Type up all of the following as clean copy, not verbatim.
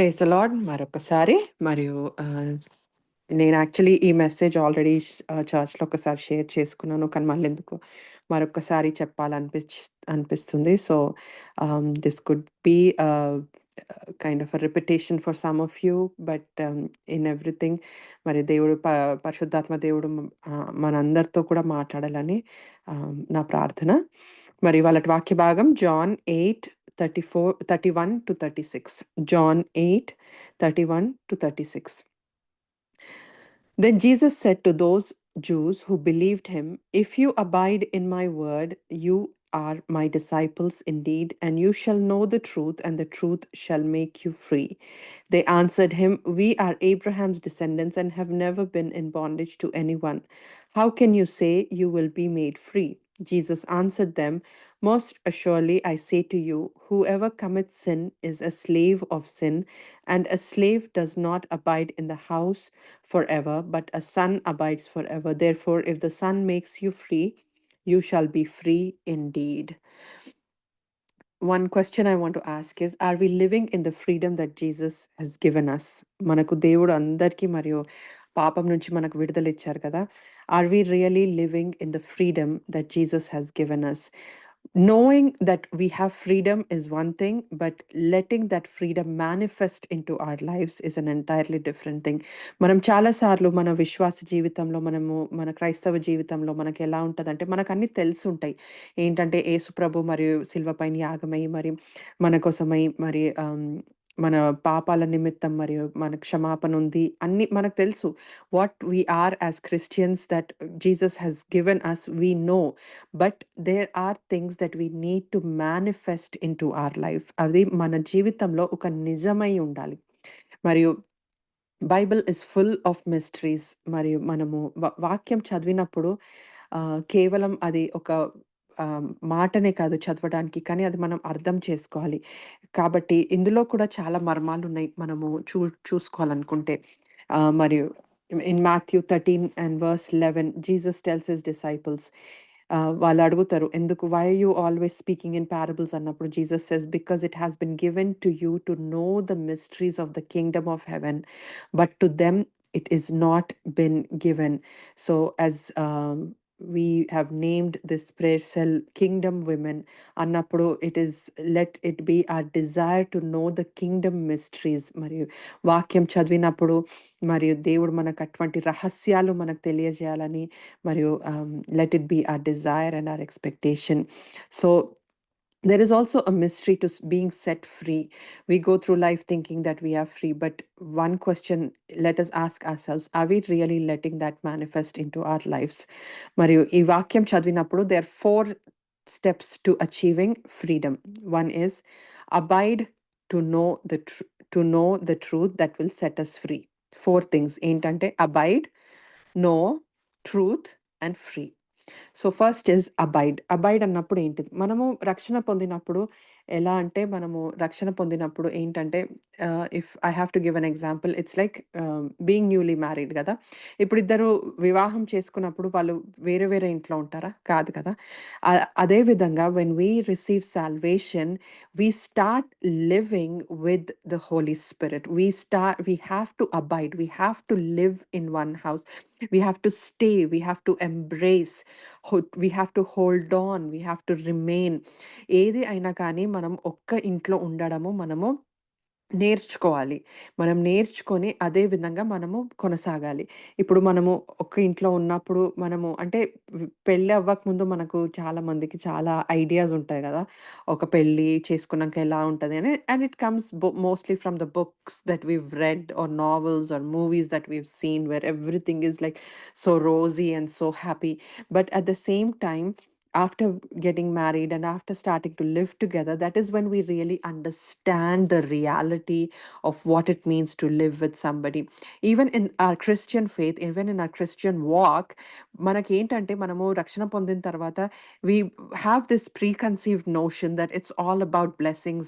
Praise the lord మరొకసారి. మరియు నేను యాక్చువల్లీ ఈ మెసేజ్ ఆల్రెడీ చర్చ్‌లో ఒకసారి షేర్ చేసుకున్నాను. కానీ మళ్ళెందుకో మరొక్కసారి అనిపిస్తుంది. So, this could be kind of a repetition for some of you. But in everything మరి దేవుడు పరిశుద్ధాత్మ దేవుడు మనందరితో కూడా మాట్లాడాలని నా ప్రార్థన. మరి వాళ్ళ వాక్య భాగం John 8:31-36. John 8:31-36. Then Jesus said to those Jews who believed him, "If you abide in my word, you are my disciples indeed, and you shall know the truth, and the truth shall make you free." They answered him, "We are Abraham's descendants and have never been in bondage to anyone. How can you say you will be made free?" Jesus answered them, "Most assuredly I say to you, whoever commits sin is a slave of sin, and a slave does not abide in the house forever, but a son abides forever. Therefore, if the Son makes you free, you shall be free indeed." One question I want to ask is, are we living in the freedom that Jesus has given us? మనకు దేవుడు అందరికీ మరియు పాపం నుంచి మనకు విడుదల ఇచ్చారు కదా. Are we really living in the freedom that Jesus has given us? Knowing that we have freedom is one thing, but letting that freedom manifest into our lives is an entirely different thing. మనం చాలాసార్లు మన విశ్వాస జీవితంలో మన క్రైస్తవ జీవితంలో మనకు ఎలా ఉంటదంటే, మనకన్నీ తెలుసుంటాయి. ఏంటంటే యేసుప్రభు మరియు శిలువపైన యాగమై మరి మన కోసమై మరి మన పాపాల నిమిత్తం మరియు మన క్షమాపణ ఉంది. అన్నీ మనకు తెలుసు. What we are as Christians that Jesus has given us we know. But there are things that we need to manifest into our life. అది మన జీవితంలో ఒక నిజమై ఉండాలి. మరియు Bible is full of mysteries. మరియు మనము వాక్యం చదివినప్పుడు కేవలం అది ఒక మాటనే కాదు చదవడానికి, కానీ అది మనం అర్థం చేసుకోవాలి. కాబట్టి ఇందులో కూడా చాలా మర్మాలున్నాయి మనము చూసుకోవాలనుకుంటే. మరియు in Matthew 13:11 Jesus tells his disciples, వాళ్ళు అడుగుతారు, ఎందుకు why are you always speaking in parables అన్నప్పుడు Jesus says, because it has been given to you to know the mysteries of the kingdom of heaven, but to them it is not been given. So as we have named this prayer cell Kingdom Women annappudu, it is, let it be our desire to know the kingdom mysteries. Mariyu వాక్యం చదివినప్పుడు మరియు దేవుడు మనకు అటువంటి రహస్యాలు మనకు తెలియజేయాలని మరియు let it be our desire and our expectation. So there is also a mystery to being set free. We go through life thinking that we are free, but one question, let us ask ourselves, are we really letting that manifest into our lives? Mariyu ee vakyam chadvinappudu there are 4 steps to achieving freedom. One is abide to know the truth that will set us free. 4 things entante abide, know, truth and free. So first is abide. Abide అన్నప్పుడు ఏంటిది? మనము రక్షణ పొందినప్పుడు ఎలా అంటే, మనము రక్షణ పొందినప్పుడు ఏంటంటే, if I have to give an example, it's like being newly married కదా. ఇప్పుడు ఇద్దరు వివాహం చేసుకున్నప్పుడు వాళ్ళు వేరే వేరే ఇంట్లో ఉంటారా? కాదు కదా. అదే విధంగా when we receive salvation, we start living with the Holy Spirit. We have to abide, we have to live in one house, we have to stay, we have to embrace, we have to hold on, we have to remain. ఏది అయినా కానీ మనం ఒక్క ఇంట్లో ఉండడము మనము నేర్చుకోవాలి. మనం నేర్చుకొని అదే విధంగా మనము కొనసాగాలి. ఇప్పుడు మనము ఒక్క ఇంట్లో ఉన్నప్పుడు మనము అంటే పెళ్లి అవ్వకముందు మనకు చాలా మందికి చాలా ఐడియాస్ ఉంటాయి గదా. ఒక పెళ్లి చేసుకున్నాక ఎలా ఉంటది అని. And it comes mostly from the books that we've read or novels or movies that we've seen where everything is like so rosy and so happy. But at the same time, after getting married and after starting to live together, that is when we really understand the reality of what it means to live with somebody. Even in our Christian faith, even in our Christian walk, మనకి ఏంటంటే మనము రక్షణ పొందిన తర్వాత we have this preconceived notion that it's all about blessings.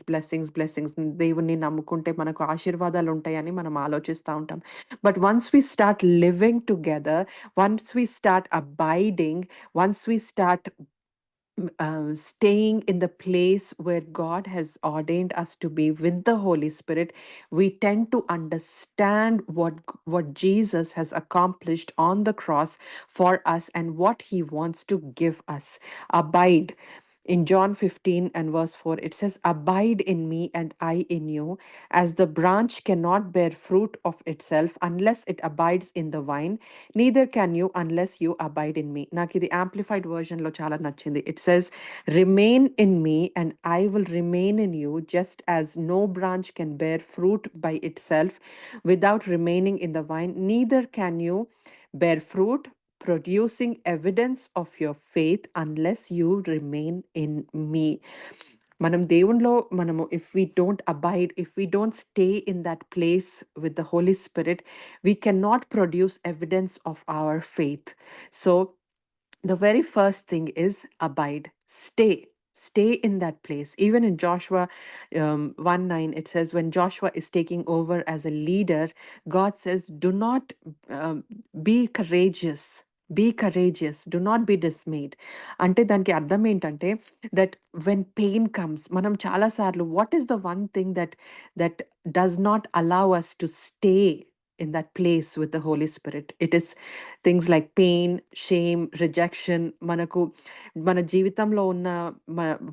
దేవుణ్ణి నమ్ముకుంటే మనకు ఆశీర్వాదాలు ఉంటాయని మనం ఆలోచిస్తూ ఉంటాం. But once we start living together, once we start abiding, once we start staying in the place where God has ordained us to be with the Holy Spirit, we tend to understand what Jesus has accomplished on the cross for us and what he wants to give us. Abide. In John 15 and verse 4, it says, "Abide in me and I in you, as the branch cannot bear fruit of itself unless it abides in the vine, neither can you unless you abide in me." నాకు ఇది amplified version లో చాలా నచ్చింది. It says, "Remain in me and I will remain in you, just as no branch can bear fruit by itself without remaining in the vine, neither can you bear fruit producing evidence of your faith unless you remain in me." మనం దేవునిలో మనము, if we don't abide, if we don't stay in that place with the Holy Spirit, we cannot produce evidence of our faith. So the very first thing is abide, stay in that place. Even in Joshua 1:9, it says, when Joshua is taking over as a leader, God says, do not um, be courageous, be courageous, do not be dismayed. అంటే దానికి అర్థం ఏంటంటే, that when pain comes, మనం చాలా సార్లు, what is the one thing that does not allow us to stay in that place with the Holy Spirit? It is things like pain, shame, rejection. మనకు మన జీవితంలో ఉన్న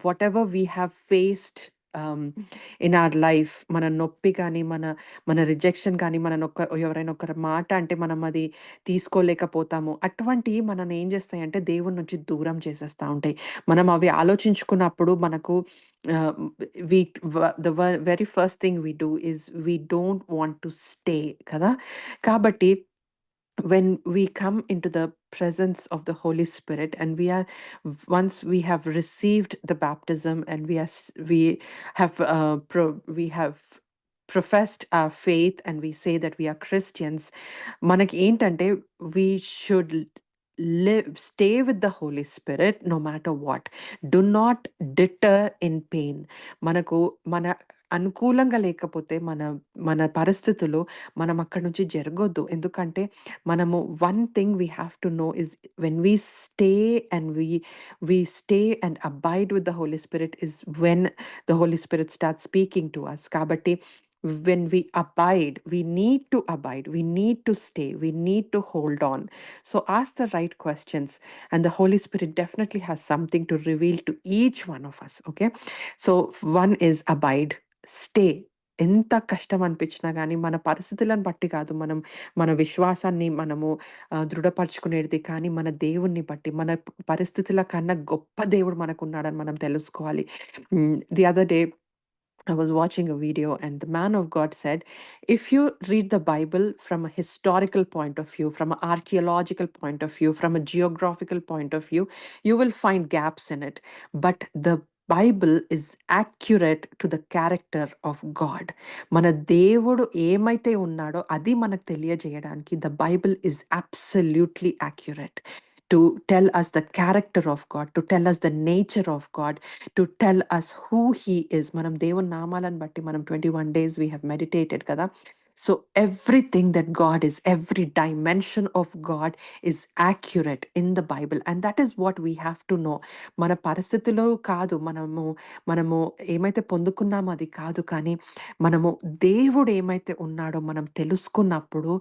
whatever we have faced in our life, మన నొప్పి కానీ, మన rejection కానీ, ఎవరైనా ఒకరి మాట అంటే మనం అది తీసుకోలేకపోతాము. అటువంటివి మనల్ని ఏం చేస్తాయంటే దేవుని నుంచి దూరం చేసేస్తా ఉంటాయి. మనం అవి ఆలోచించుకున్నప్పుడు మనకు we the very first thing we do is we don't want to stay కదా. కాబట్టి when we come into the presence of the Holy Spirit, and once we have received the baptism, and we have professed our faith, and we say that we are Christians, మనకి ఏంటంటే we should stay with the Holy Spirit no matter what. Do not deter in pain. మనకు మన అనుకూలంగా లేకపోతే మన మన పరిస్థితులు మనం అక్కడి నుంచి జరగొద్దు. ఎందుకంటే మనము one thing we have to know is, when we stay and we stay and abide with the Holy Spirit is when the Holy Spirit start speaking to us. కాబట్టి when we abide, we need to abide, we need to stay, we need to hold on. So ask the right questions, and the Holy Spirit definitely has something to reveal to each one of us. Okay, so one is abide, stay. ఎంత కష్టం అనిపించినా కానీ మన పరిస్థితులను బట్టి కాదు, మన విశ్వాసాన్ని మనము దృఢపరచుకునేది కానీ మన దేవుణ్ణి బట్టి, మన పరిస్థితుల కన్నా గొప్ప దేవుడు మనకున్నాడని మనం తెలుసుకోవాలి. The other day I was watching a video, and the man of God said, if you read the Bible from a historical point of view, from an archaeological point of view, from a geographical point of view, you will find gaps in it. But the Bible is accurate to the character of God. మన దేవుడు ఏమైతే ఉన్నాడో అది మనకు తెలియజేయడానికి the Bible is absolutely accurate to tell us the character of God, to tell us the nature of God, to tell us who he is. మనం దేవుని నామాలను బట్టి మనం 21 days we have meditated కదా. So everything that God is, every dimension of God is accurate in the Bible, and that is what we have to know. మన పరిస్థితిలో కాదు, మనము ఏమైతే పొందుకున్నామో అది కాదు, కానీ మనము దేవుడు ఏమైతే ఉన్నాడో మనం తెలుసుకున్నప్పుడు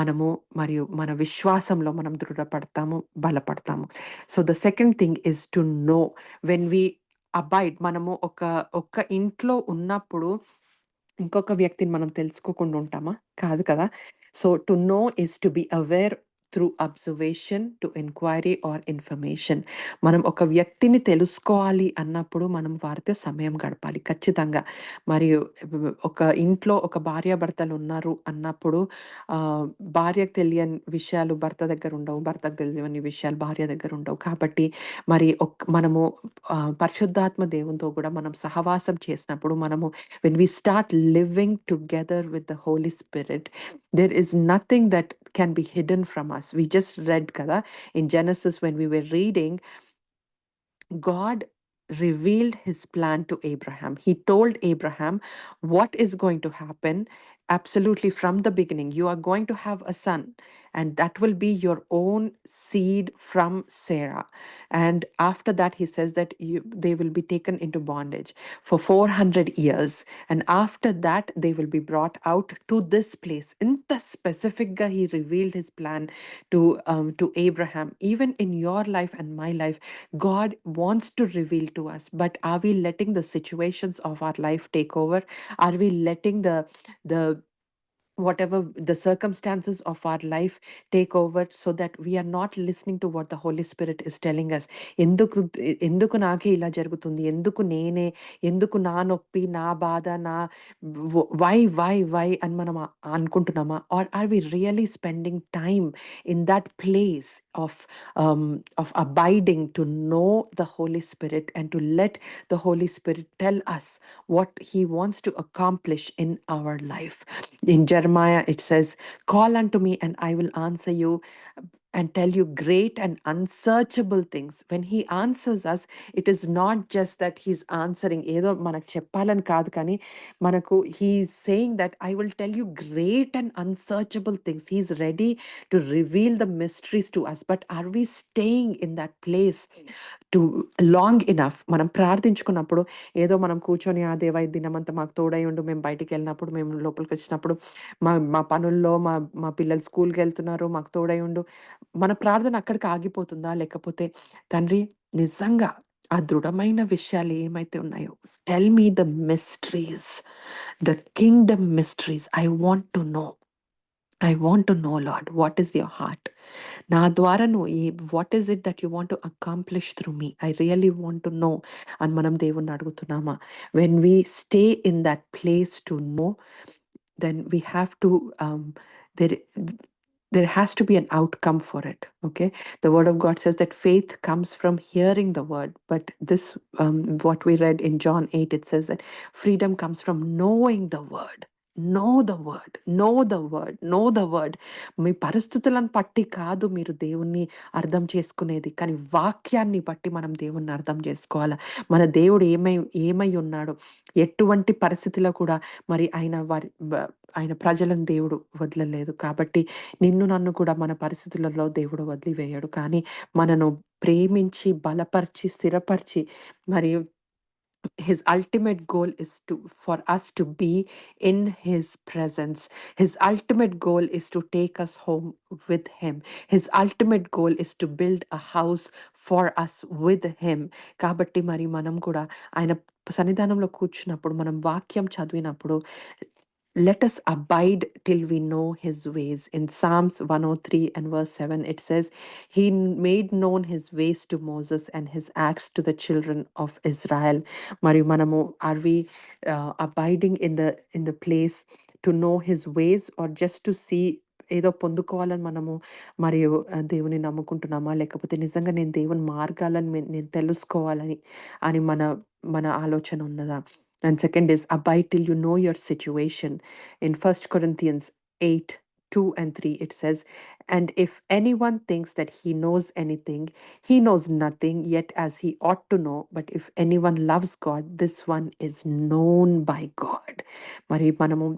మనము మరియు మన విశ్వాసంలో మనం దృఢపడతాము, బలపడతాము. So the second thing is to know. When we abide, మనము ఒక ఇంట్లో ఉన్నప్పుడు ఇంకొక వ్యక్తిని మనం తెలుసుకోకుండా ఉంటామా? కాదు కదా. So to know is to be aware through observation, to enquiry or information. మనం ఒక వ్యక్తిని తెలుసుకోవాలి అన్నప్పుడు మనం వారితో సమయం గడపాలి ఖచ్చితంగా. మరియు ఒక ఇంట్లో ఒక భార్యాభర్తలు ఉన్నారు అన్నప్పుడు భార్యకు తెలియని విషయాలు భర్త దగ్గర ఉండవు, భర్తకు తెలియని విషయాలు భార్య దగ్గర ఉండవు. కాబట్టి మరి మనము పరిశుద్ధాత్మ దేవునితో కూడా మనం సహవాసం చేసినప్పుడు, మనము when we start living together with the Holy Spirit, there is nothing that can be hidden from us. We just read kada in Genesis, when we were reading, God revealed his plan to Abraham. He told Abraham what is going to happen absolutely from the beginning. You are going to have a son, and that will be your own seed from Sarah. And after that, he says that they will be taken into bondage for 400 years. And after that, they will be brought out to this place. In the specific, he revealed his plan to Abraham. Even in your life and my life, God wants to reveal to us. But are we letting the situations of our life take over? Are we letting the whatever the circumstances of our life take over, so that we are not listening to what the Holy Spirit is telling us? ఎందుకు ఎందుకు నాకే ఇలా జరుగుతుంది, ఎందుకు నేనే, ఎందుకు నా నొప్పి, నా బాధ, నా వై అని మనం అనుకుంటున్నామా? Are are we really spending time in that place of abiding to know the Holy Spirit and to let the Holy Spirit tell us what He wants to accomplish in our life? In Jeremiah, it says, "Call unto me, and I will answer you and tell you great and unsearchable things." When He answers us, it is not just that He's answering ఏదో మనకు చెప్పాలని కాదు, కానీ మనకు He's saying that I will tell you great and unsearchable things. He's ready to reveal the mysteries to us. But are we staying in that place to long enough? మనం ప్రార్థించుకున్నప్పుడు ఏదో మనం కూర్చొని, ఆ దేవా ఈ దినమంతా మాకు తోడై ఉండు, మేము బయటికి వెళ్ళినప్పుడు, మేము లోపలికి వచ్చినప్పుడు, మా మా పనుల్లో, మా మా పిల్లలు స్కూల్కి వెళ్తున్నారు, మాకు తోడై ఉండు. మన ప్రార్థన అక్కడికి ఆగిపోతుందా? లేకపోతే తండ్రి నిజంగా ఆ దృఢమైన విషయాలు ఏమైతే ఉన్నాయో, tell me the mysteries, the Kingdom mysteries. I want to know, Lord, what is your heart? నా ద్వారా నువ్వు what is it that you want to accomplish through me? I really want to know అని మనం దేవుణ్ణి అడుగుతున్నామా? When we stay in that place to know, then we have to there there has to be an outcome for it. Okay, the word of God says that faith comes from hearing the word, but this what we read in John 8, it says that freedom comes from knowing the word. Know the word, know the word, know the word. మీ పరిస్థితులను బట్టి కాదు మీరు దేవుణ్ణి అర్థం చేసుకునేది, కానీ వాక్యాన్ని బట్టి మనం దేవుణ్ణి అర్థం చేసుకోవాలి. మన దేవుడు ఏమై ఉన్నాడు, ఎటువంటి పరిస్థితిలో కూడా మరి ఆయన ప్రజలను దేవుడు వదలలేదు. కాబట్టి నిన్ను నన్ను కూడా మన పరిస్థితులలో దేవుడు వదిలివేయడు, కానీ మనను ప్రేమించి బలపరిచి స్థిరపరిచి, మరియు his ultimate goal is for us to be in his presence. His ultimate goal is to take us home with him. His ultimate goal is to build a house for us with him. కాబట్టి మరి మనం కూడా ఆయన సన్నిధానంలో కూర్చున్నప్పుడు, మనం వాక్యం చదివినప్పుడు, let us abide till we know his ways. In Psalms 103 and verse 7, it says, he made known his ways to Moses and his acts to the children of Israel. Mariyu manamu, are we abiding in the place to know his ways, or just to see ఏదో పొందుకోవాలని మనము మరియు దేవుని నమ్ముకుంటున్నామా? లేకపోతే నిజంగా నేను దేవుని మార్గాలను నేను తెలుసుకోవాలని అని మన మన ఆలోచన ఉన్నదా? And second is abide till you know your situation. In 1 Corinthians 8, 2 and 3, it says, and if anyone thinks that he knows anything, he knows nothing yet as he ought to know. But if anyone loves God, this one is known by God. Mari manamu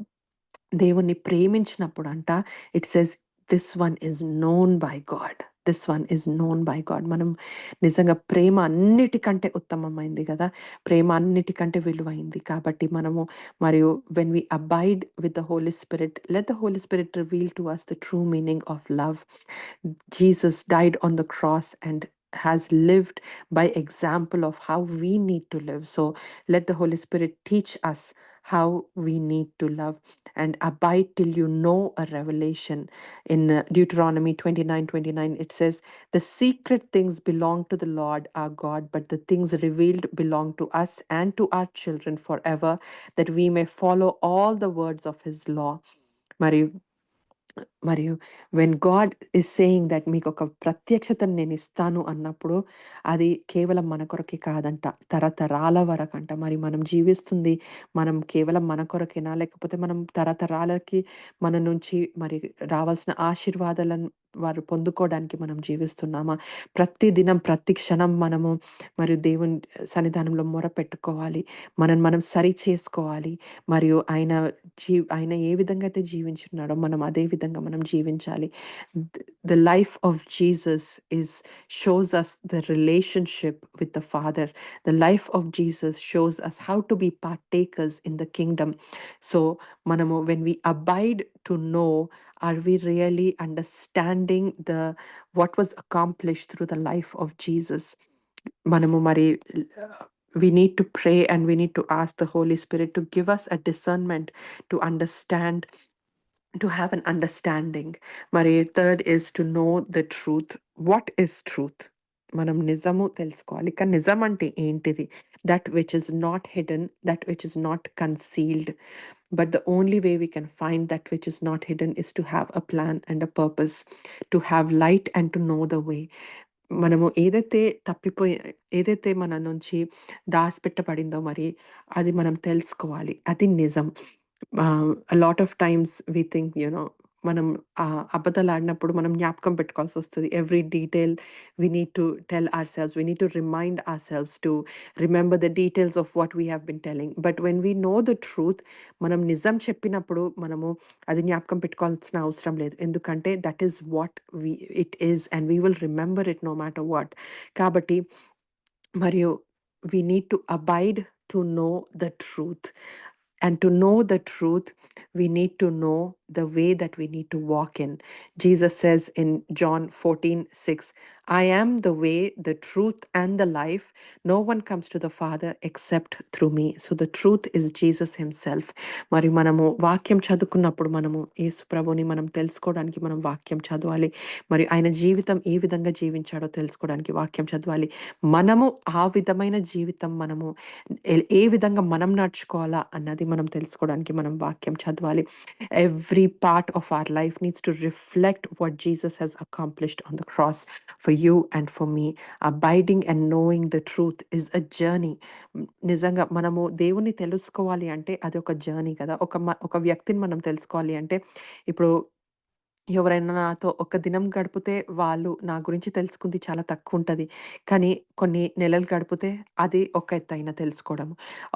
దేవుణ్ణి ప్రేమించినప్పుడు అంట, it says this one is known by God. This one is known by God. మనం నిజంగా ప్రేమ అన్నిటికంటే ఉత్తమమైంది కదా, ప్రేమ అన్నిటికంటే విలువైంది. కాబట్టి మనము మరియు when we abide with the Holy Spirit, let the Holy Spirit reveal to us the true meaning of love. Jesus died on the cross and has lived by example of how we need to live. So let the Holy Spirit teach us how we need to love, and abide till you know a revelation. In Deuteronomy 29:29, it says, the secret things belong to the Lord our God, but the things revealed belong to us and to our children forever, that we may follow all the words of his law. మరియు when God is saying that మీకు ఒక ప్రత్యక్షతను నేను ఇస్తాను అన్నప్పుడు, అది కేవలం మన కొరకే కాదంట, తరతరాల వరకంట. మరి మనం జీవిస్తుంది మనం కేవలం మన కొరకేనా? లేకపోతే మనం తరతరాలకి మన నుంచి మరి రావాల్సిన ఆశీర్వాదాలను వారు పొందుకోవడానికి మనం జీవిస్తున్నామా? ప్రతి దినం, ప్రతి క్షణం మనము మరియు దేవుని సన్నిధానంలో మొరపెట్టుకోవాలి. మనల్ని మనం సరి చేసుకోవాలి. మరియు ఆయన ఏ విధంగా అయితే జీవించున్నాడో మనం అదే విధంగా మనం జీవించాలి. The life of Jesus is shows us the relationship with the Father. The life of Jesus shows us how to be partakers in the kingdom. So మనము when we abide to know, are we really understanding what was accomplished through the life of Jesus? మనము మరి we need to pray and we need to ask the Holy Spirit to give us a discernment to understand, to have an understanding. మరి third is to know the truth. What is truth? మనం నిజము తెలుసుకోవాలి. కానీ నిజం అంటే ఏంటిది? That which is not hidden, that which is not concealed. But the only way we can find that which is not hidden is to have a plan and a purpose, to have light and to know the way. మనము ఏదైతే మన నుంచి దాచిపెట్టబడిందో మరి అది మనం తెలుసుకోవాలి. అది నిజం. Lot of times we think మనం అబద్ధాలాడినప్పుడు మనం జ్ఞాపకం పెట్టుకోవాల్సొస్తది. Every detail we need to tell ourselves. We need to remind ourselves to remember the details of what we have been telling. But when we know the truth, మనం నిజం చెప్పినప్పుడు మనము అది జ్ఞాపకం పెట్టుకోవాల్సిన అవసరం లేదు. ఎందుకంటే that is what it is and we will remember it no matter what. కాబట్టి మరియు we need to abide to know the truth. And to know the truth, we need to know the way that we need to walk in. Jesus says in John 14:6, I am the way, the truth, and the life. No one comes to the Father except through me. So the truth is Jesus himself. మరి మనము వాక్యం చదువుకున్నప్పుడు మనము యేసు ప్రభుని మనం తెలుసుకోవడానికి మనం వాక్యం చదవాలి. మరి ఆయన జీవితం ఏ విధంగా జీవించాడో తెలుసుకోవడానికి వాక్యం చదవాలి. మనము ఆ విధమైన జీవితం మనము ఏ విధంగా మనం నడుచుకోవాలా అన్నది మనం తెలుసుకోవడానికి మనం వాక్యం చదవాలి. Every part of our life needs to reflect what Jesus he's accomplished on the cross for you and for me. Abiding and knowing the truth is a journey. నిజంగా మనము దేవుణ్ణి తెలుసుకోవాలి అంటే అది ఒక జర్నీ కదా. ఒక వ్యక్తిని మనం తెలుసుకోవాలి అంటే ఇప్పుడు ఎవరైనా నాతో ఒక దినం గడిపితే వాళ్ళు నా గురించి తెలుసుకుంది చాలా తక్కువుంటది. కానీ కొన్ని నెలలు గడిపితే అది ఒక ఎత్తయిన తెలుసుకోవడం.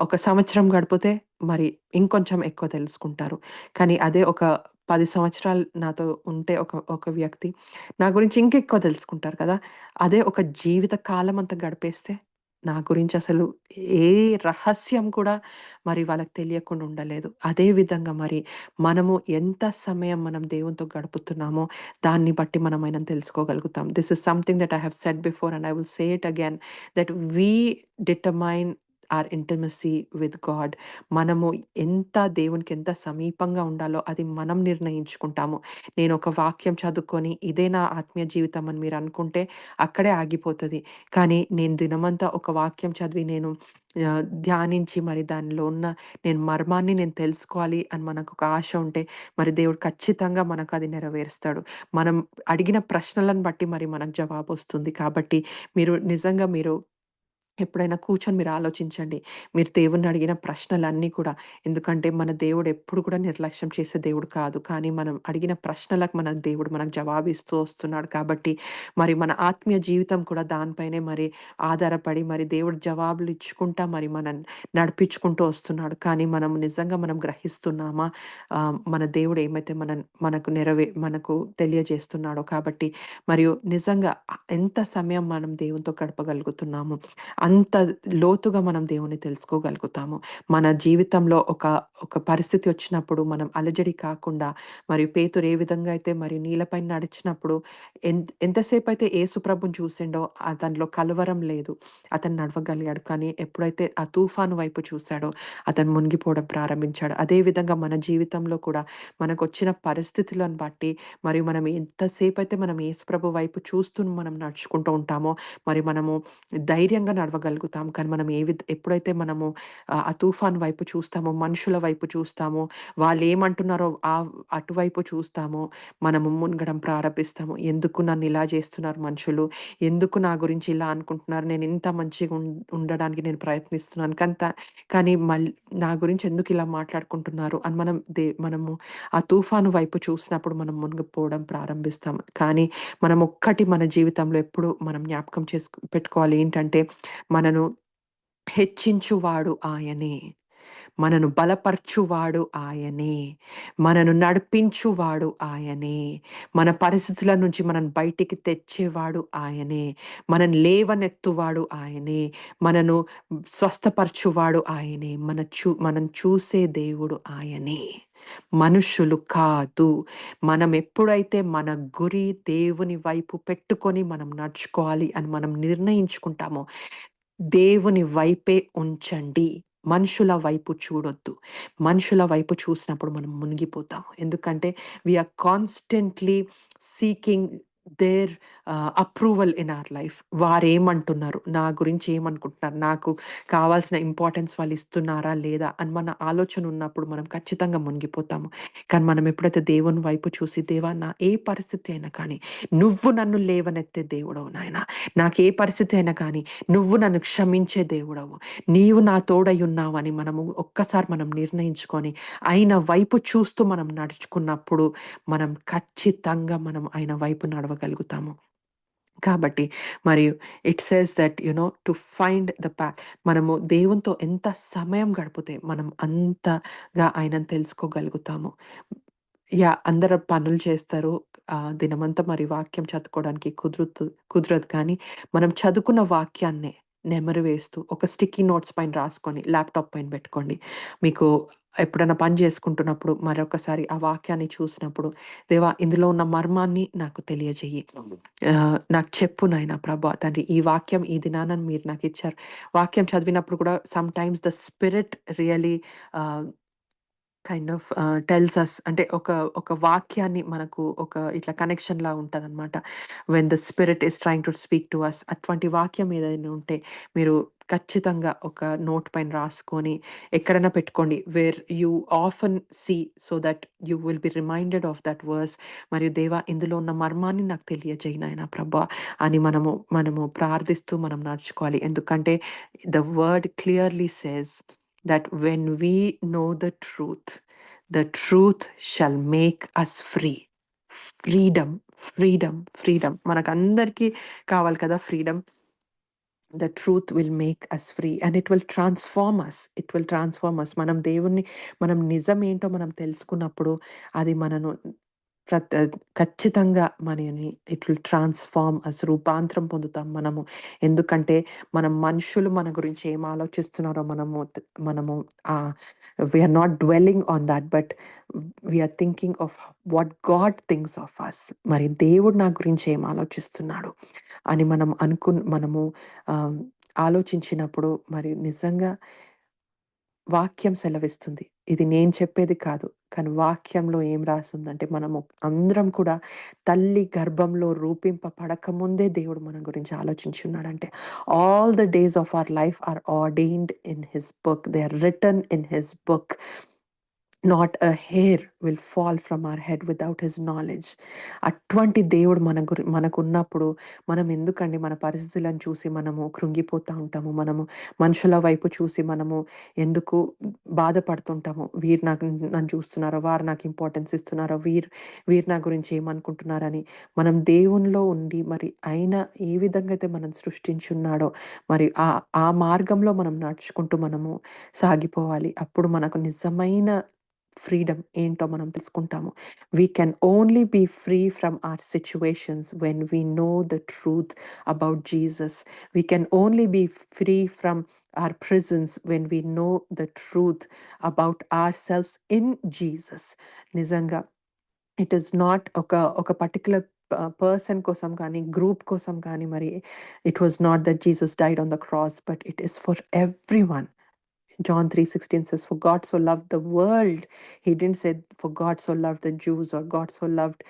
ఒక సంవత్సరం గడిపితే మరి ఇంకొంచెం ఎక్కువ తెలుసుకుంటారు. కానీ అదే ఒక 10 సంవత్సరాలు నాతో ఉంటే ఒక ఒక వ్యక్తి నా గురించి ఇంకెక్కువ తెలుసుకుంటారు కదా! అదే ఒక జీవిత కాలం అంతా గడిపేస్తే నా గురించి అసలు ఏ రహస్యం కూడా మరి వాళ్ళకి తెలియకుండా ఉండలేదు. అదే విధంగా మరి మనము ఎంత సమయం మనం దేవునితో గడుపుతున్నామో దాన్ని బట్టి మనం ఆయనను తెలుసుకోగలుగుతాం. This is something that I have said before and I will say it again, that we determine our intimacy with God. మనము దేవునికి ఎంత సమీపంగా ఉండాలో అది మనం నిర్ణయించుకుంటాము. నేను ఒక వాక్యం చదువుకొని ఇదే నా ఆత్మీయ జీవితం అని మీరు అనుకుంటే అక్కడే ఆగిపోతది. కానీ నేను దినమంతా ఒక వాక్యం చదివి నేను ధ్యానించి మరి దానిలో ఉన్న మర్మాన్ని నేను తెలుసుకోవాలి అని మనకొక ఆశ ఉంటే మరి దేవుడు ఖచ్చితంగా మనకది నెరవేరుస్తాడు. మనం అడిగిన ప్రశ్నలను బట్టి మరి మనకు జవాబొస్తుంది. కాబట్టి మీరు ఎప్పుడైనా కూర్చొని మీరు ఆలోచించండి. మీరు దేవుడిని అడిగిన ప్రశ్నలన్నీ కూడా. ఎందుకంటే మన దేవుడు ఎప్పుడు కూడా నిర్లక్ష్యం చేసే దేవుడు కాదు. కానీ మనం అడిగిన ప్రశ్నలకు మన దేవుడు మనకు జవాబిస్తూ వస్తున్నాడు. కాబట్టి మరి మన ఆత్మీయ జీవితం కూడా దానిపైనే మరి ఆధారపడి మరి దేవుడు జవాబులు ఇచ్చుకుంటా మరి మనల్ని నడిపించుకుంటూ వస్తున్నాడు. కానీ మనం గ్రహిస్తున్నామా? మన దేవుడు ఏమైతే మనకు తెలియజేస్తున్నాడో. కాబట్టి మరియు నిజంగా ఎంత సమయం మనం దేవునితో గడపగలుగుతున్నాము, అంత లోతుగా మనం దేవుణ్ణి తెలుసుకోగలుగుతాము. మన జీవితంలో ఒక పరిస్థితి వచ్చినప్పుడు మనం అలజడి కాకుండా, మరియు పేతురు ఏ విధంగా అయితే మరి నీళ్ళపైన నడిచినప్పుడు ఎంతసేపయితే యేసు ప్రభుని చూసిండో అతనిలో కలవరం లేదు. అతను నడవగలిగాడు. కానీ ఎప్పుడైతే ఆ తుఫాను వైపు చూసాడో అతను మునిగిపోవడం ప్రారంభించాడు. అదే విధంగా మన జీవితంలో కూడా మనకొచ్చిన పరిస్థితులను బట్టి మరియు మనం ఎంతసేపయితే మనం యేసు ప్రభు వైపు చూస్తూ మనం నడుచుకుంటూ ఉంటామో మరి మనము ధైర్యంగా నడవగలుగుతాం. కానీ మనం ఎప్పుడైతే మనము ఆ తుఫాను వైపు చూస్తామో, మనుషుల వైపు చూస్తామో, వాళ్ళేమంటున్నారో అటువైపు చూస్తామో, మనము మునగడం ప్రారంభిస్తాము. ఎందుకు నన్నిలా చేస్తున్నారు మనుషులు? ఎందుకు నా గురించి ఇలా అనుకుంటున్నారు? నేనింత మంచిగా ఉండడానికి నేను ప్రయత్నిస్తున్నాను. కానీ నా గురించి ఎందుకిలా మాట్లాడుకుంటున్నారు అని మనము ఆ తుఫాను వైపు చూసినప్పుడు మనం మునిగిపోవడం ప్రారంభిస్తాం. కానీ మనం ఒక్కటి మన జీవితంలో ఎప్పుడు మనం జ్ఞాపకం పెట్టుకోవాలి ఏంటంటే, మనను హెచ్చించువాడు ఆయనే. మనను బలపరచువాడు ఆయనే. మనను నడిపించువాడు ఆయనే. మన పరిస్థితుల నుంచి మనను బయటికి తెచ్చేవాడు ఆయనే. మనను లేవనెత్తువాడు ఆయనే. మనను స్వస్థపరచువాడు ఆయనే. మనం చూసే దేవుడు ఆయనే. మనుషులు కాదు. మనం ఎప్పుడైతే మన గురి దేవుని వైపు పెట్టుకొని మనం నడుచుకోవాలి అని మనం నిర్ణయించుకుంటామో, దేవుని వైపే ఉంచండి. మనుషుల వైపు చూడొద్దు. మనుషుల వైపు చూసినప్పుడు మనం మునిగిపోతాం. ఎందుకంటే we are constantly seeking their approval in our life. వారేమంటున్నారు? నా గురించి ఏమనుకుంటున్నారు? నాకు కావాల్సిన ఇంపార్టెన్స్ వాళ్ళు ఇస్తున్నారా? లేదా? అని మన ఆలోచన ఉన్నప్పుడు మనం ఖచ్చితంగా మునిగిపోతాము. కానీ మనం ఎప్పుడైతే దేవుని వైపు చూసి, దేవా నా ఏ పరిస్థితి అయినా కానీ, నువ్వు నన్ను లేవనెత్తే దేవుడవు నాయనా. నాకే పరిస్థితి అయినా కానీ, నువ్వు నన్ను క్షమించే దేవుడవు. నీవు నా తోడై ఉన్నావని ఒక్కసారి మనం నిర్ణయించుకొని, ఆయన వైపు చూస్తూ మనం నడుచుకున్నప్పుడు, మనం ఖచ్చితంగా ఆయన వైపు నడవగలుగుతాము. కాబట్టి మరియు it says that to find the path. మనము దేవునితో ఎంత సమయం గడిపితే మనం అంతగా ఆయనను తెలుసుకోగలుగుతాము. అందరూ పనులు చేస్తారు. దినమంతా మరి వాక్యం చదువుకోవడానికి కుదరదు. కానీ మనం చదువుకున్న వాక్యాన్నే నెమరు వేస్తూ ఒక స్టిక్కీ నోట్స్ పైన రాసుకొని ల్యాప్‌టాప్ పైన పెట్టుకోండి. మీకు ఎప్పుడైనా పని చేసుకుంటున్నప్పుడు మరొకసారి ఆ వాక్యాన్ని చూసినప్పుడు, దేవా ఇందులో ఉన్న మర్మాన్ని నాకు తెలియజేయి. నాకు చెప్పు నాయనా ప్రభా తండ్రి, ఈ వాక్యం ఈ దినాన మీరు నాకిచ్చారు. వాక్యం చదివినప్పుడు కూడా sometimes the spirit really ah, kind of tells us, అంటే ఒక వాక్యాన్ని మనకు ఇట్లా కనెక్షన్‌లా ఉంటదనమాట. When the spirit is trying to speak to us. అటువంటి వాక్యం ఏదైనా ఉంటే మీరు ఖచ్చితంగా ఒక నోట్ పైన రాసుకొని ఎక్కడైనా పెట్టుకోండి. Where you often see so that you will be reminded of that verse. మరియు దేవా ఇందులో ఉన్న మర్మాన్ని నాకు తెలియజేయి నాయనా ప్రభా అని మనము ప్రార్థిస్తూ మనం నడుచుకోవాలి. ఎందుకంటే the word clearly says that when we know the truth shall make us free. Freedom, freedom, freedom. మనకందరికీ కావాలి కదా freedom. The truth will make us free and it will transform us. It will transform us. మనం నిజమేంటో మనం తెలుసుకున్నప్పుడు అది మనను ఖచ్చితంగా మనని ఇట్ విల్ ట్రాన్స్‌ఫార్మ్ అస్. రూపాంతరం పొందుతాం మనము. ఎందుకంటే మనుషులు మన గురించి ఏం ఆలోచిస్తున్నారో మనము we are not dwelling on thought, but we are thinking of what God thinks of us. మరి దేవుడు నా గురించి ఏం ఆలోచిస్తున్నాడు అని మనము ఆలోచించినప్పుడు మరి నిజంగా వాక్యం సెలవిస్తుంది. ఇది నేను చెప్పేది కాదు. కానీ వాక్యంలో ఏం రాసుందంటే, మనము అందరం కూడా తల్లి గర్భంలో రూపింపబడకముందే దేవుడు మన గురించి ఆలోచించున్నాడంటే, all the days of our life are ordained in his book. They are written in his book. Not a hair will fall from our head without his knowledge. అటువంటి దేవుడు మనకున్నప్పుడు మనం ఎందుకండి మన పరిస్థితులను చూసి మనము కృంగిపోతూ ఉంటాము. మనము మనుషుల వైపు చూసి మనము ఎందుకు బాధపడుతుంటాము. నన్ను చూస్తున్నారో, వారు నాకు ఇంపార్టెన్స్ ఇస్తున్నారో, వీరు నా గురించి ఏమనుకుంటున్నారని. మనం దేవునిలో ఉండి మరి ఆయన ఏ విధంగా అయితే మనం సృష్టించున్నాడో మరి ఆ మార్గంలో మనం నడుచుకుంటూ మనము సాగిపోవాలి. అప్పుడు మనకు నిజమైన ఫ్రీడమ్ ఏంటో మనం తెలుసుకుంటాము. We can only be free from our situations when we know the truth about Jesus. We can only be free from our prisons when we know the truth about ourselves in Jesus. నిజంగా it is not ఒక particular person కోసం కానీ, group కోసం కానీ, మరి it was not that Jesus died on the cross, but it is for everyone. John 3:16 says, "For God so loved the world." He didn't say, "For God so loved the Jews," or "God so loved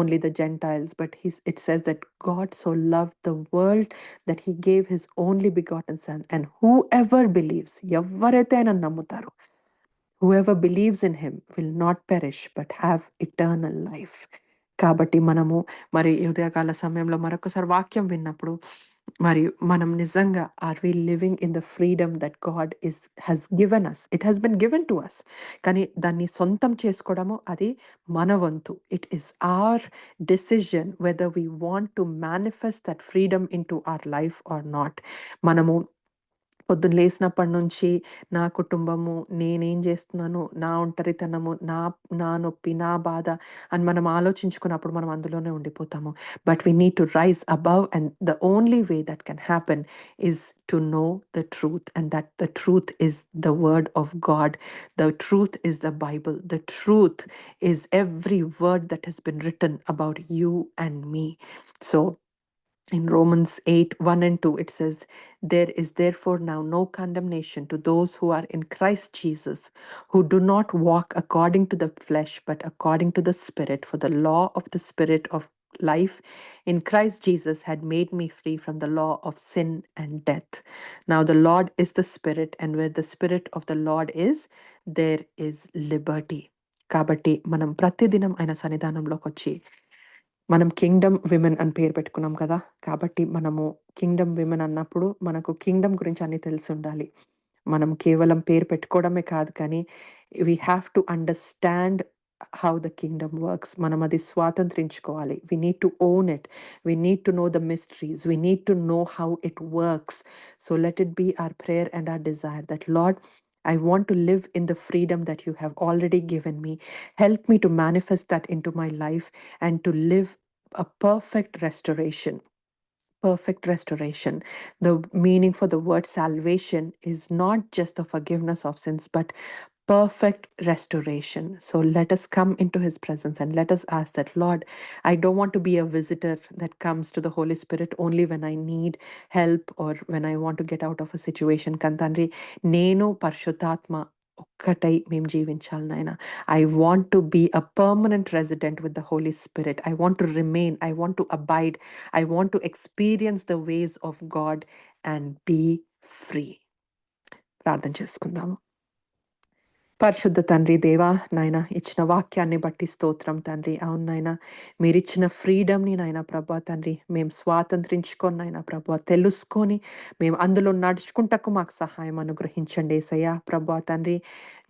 only the Gentiles," but it says that God so loved the world that he gave his only begotten Son. And whoever believes, ఎవరైతే ఆయన నమ్ముతారో, whoever believes in him will not perish but have eternal life. కాబట్టి మనము మరి ఈ ఉదయకాల సమయంలో మరొకసారి వాక్యం విన్నప్పుడు మరి మనం నిజంగా are we living in the freedom that God has given us. It has been given to us. కానీ దాన్ని సొంతం చేసుకోవడము అది మన వంతు. It is our decision whether we want to manifest that freedom into our life or not. మనము పొద్దున్న లేసినప్పటి నుంచి నా కుటుంబము, నేనేం చేస్తున్నాను, నా ఒంటరితనము, నా నా నొప్పి, నా బాధ అని మనం ఆలోచించుకున్నప్పుడు మనం అందులోనే ఉండిపోతాము. But we need to rise above, and the only way that can happen is to know the truth, and that the truth is the word of God. The truth is the Bible. The truth is every word that he's been written about you and me. So in Romans 8:1 and 2, it says, "There is therefore now no condemnation to those who are in Christ Jesus, who do not walk according to the flesh, but according to the Spirit. For the law of the Spirit of life in Christ Jesus had made me free from the law of sin and death. Now the Lord is the Spirit, and where the Spirit of the Lord is, there is liberty." కాబట్టి మనం ప్రతిదినం ఆయన సన్నిధానంలోకి వచ్చి, మనం Kingdom women అని పేరు పెట్టుకున్నాం కదా, కాబట్టి మనము కింగ్డమ్ విమెన్ అన్నప్పుడు మనకు కింగ్డమ్ గురించి అన్ని తెలిసి ఉండాలి. మనం కేవలం పేరు పెట్టుకోవడమే కాదు, కానీ we have to understand how the kingdom works. మనం అది స్వాతంత్రించుకోవాలి. We need to own it. We need to know the mysteries. We need to know how it works. So let it be our prayer and our desire that, Lord, I want to live in the freedom that you have already given me. Help me to manifest that into my life and to live a perfect restoration. Perfect restoration. The meaning for the word salvation is not just the forgiveness of sins, but perfect restoration. So let us come into his presence and let us ask that, Lord, I don't want to be a visitor that comes to the Holy Spirit only when I need help or when I want to get out of a situation. Kantandri, nenu parshutatma ఒక్కటై మేము జీవించాలి నాయన. I want to be a permanent resident with the Holy Spirit. I want to remain. I want to abide. I want to experience the ways of God and be free. ప్రార్థన చేసుకుందాము. పరిశుద్ధ తండ్రి, దేవా నాయన, ఇచ్చిన వాక్యాన్ని బట్టి స్తోత్రం తండ్రి. అవును నాయన, మీరిచ్చిన ఫ్రీడమ్ని నాయన ప్రభా తండ్రి మేము స్వాతంత్రించుకొని నాయన ప్రభా తెలుసుకొని మేము అందులో నడుచుకుంటకు మాకు సహాయం అనుగ్రహించండి యేసయ్యా. ప్రభా తండ్రి,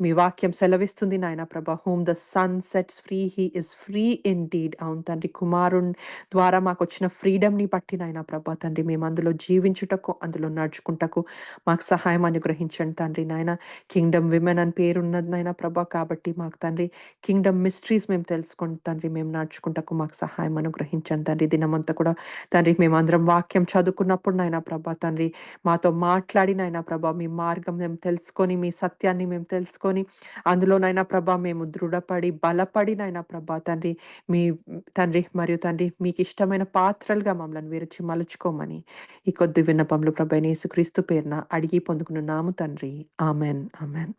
మీ వాక్యం సెలవిస్తుంది నాయన ప్రభా, whom the son sets free he is free indeed. అవును తండ్రి, కుమారుని ద్వారా మాకు వచ్చిన ఫ్రీడమ్ని బట్టి నాయన ప్రభా తండ్రి మేము అందులో జీవించుటకు, అందులో నడుచుకుంటకు మాకు సహాయం అనుగ్రహించండి తండ్రి. నాయన, కింగ్డమ్ విమెన్ అని పేరున్నది నాయన ప్రభా, కాబట్టి మాకు తండ్రి కింగ్డమ్ మిస్టరీస్ మేము తెలుసుకోండి తండ్రి, మేము నడుచుకుంటకు మాకు సహాయం అనుగ్రహించండి తండ్రి. దినమంతా కూడా తండ్రి మేము అందరం వాక్యం చదువుకున్నప్పుడు నాయన ప్రభా తండ్రి మాతో మాట్లాడి నాయన ప్రభా, మీ మార్గం మేము తెలుసుకొని, మీ సత్యాన్ని మేము తెలుసుకొని అందులోనైనా ప్రభా మేము దృఢపడి బలపడి నాయన ప్రభా తండ్రి మీ తండ్రి మరియు తండ్రి మీకు ఇష్టమైన పాత్రలుగా మమ్మల్ని విరిచి మలుచుకోమని ఈ కొద్ది విన్నపములు ప్రభు యేసుక్రీస్తు పేరున అడిగి పొందుకున్నాము తండ్రి. Amen, amen.